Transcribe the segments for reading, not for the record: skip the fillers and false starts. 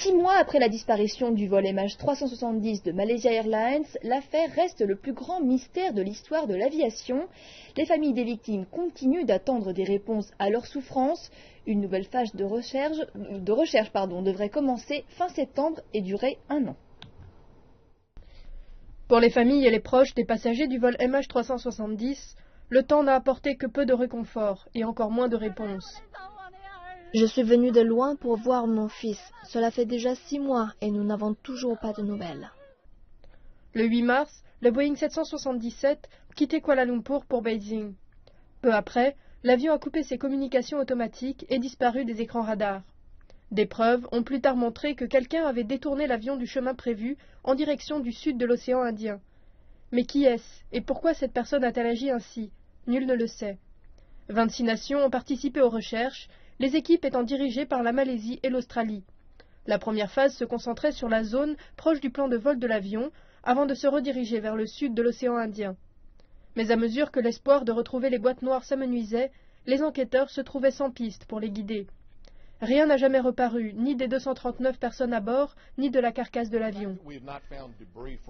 6 mois après la disparition du vol MH370 de Malaysia Airlines, l'affaire reste le plus grand mystère de l'histoire de l'aviation. Les familles des victimes continuent d'attendre des réponses à leurs souffrances. Une nouvelle phase de recherche devrait commencer fin septembre et durer 1 an. Pour les familles et les proches des passagers du vol MH370, le temps n'a apporté que peu de réconfort et encore moins de réponses. Je suis venue de loin pour voir mon fils. Cela fait déjà 6 mois et nous n'avons toujours pas de nouvelles. Le 8 mars, le Boeing 777 quittait Kuala Lumpur pour Beijing. Peu après, l'avion a coupé ses communications automatiques et disparu des écrans radars. Des preuves ont plus tard montré que quelqu'un avait détourné l'avion du chemin prévu en direction du sud de l'océan Indien. Mais qui est-ce et pourquoi cette personne a-t-elle agi ainsi? Nul ne le sait. 26 nations ont participé aux recherches, les équipes étant dirigées par la Malaisie et l'Australie. La première phase se concentrait sur la zone proche du plan de vol de l'avion, avant de se rediriger vers le sud de l'océan Indien. Mais à mesure que l'espoir de retrouver les boîtes noires s'amenuisait, les enquêteurs se trouvaient sans piste pour les guider. Rien n'a jamais reparu, ni des 239 personnes à bord, ni de la carcasse de l'avion.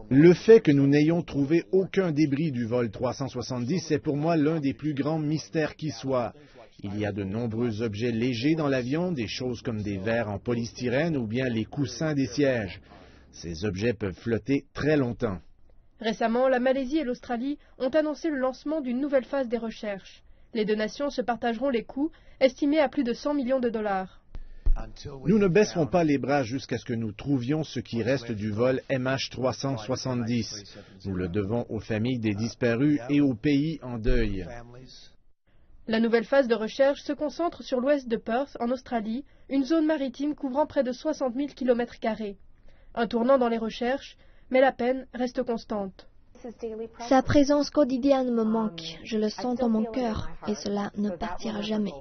Le fait que nous n'ayons trouvé aucun débris du vol 370 est pour moi l'un des plus grands mystères qui soit. Il y a de nombreux objets légers dans l'avion, des choses comme des verres en polystyrène ou bien les coussins des sièges. Ces objets peuvent flotter très longtemps. Récemment, la Malaisie et l'Australie ont annoncé le lancement d'une nouvelle phase des recherches. Les deux nations se partageront les coûts, estimés à plus de 100 millions de dollars. Nous ne baisserons pas les bras jusqu'à ce que nous trouvions ce qui reste du vol MH370. Nous le devons aux familles des disparus et aux pays en deuil. La nouvelle phase de recherche se concentre sur l'ouest de Perth, en Australie, une zone maritime couvrant près de 60 000 km². Un tournant dans les recherches, mais la peine reste constante. Sa présence quotidienne me manque, je le sens dans mon cœur et cela ne partira jamais.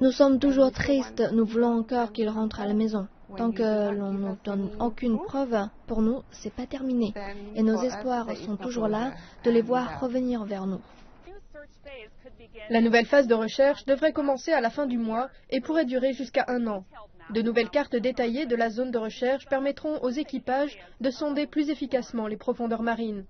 Nous sommes toujours tristes, nous voulons encore qu'il rentre à la maison. Tant que l'on ne donne aucune preuve, pour nous, c'est pas terminé. Et nos espoirs sont toujours là de les voir revenir vers nous. La nouvelle phase de recherche devrait commencer à la fin du mois et pourrait durer jusqu'à 1 an. De nouvelles cartes détaillées de la zone de recherche permettront aux équipages de sonder plus efficacement les profondeurs marines.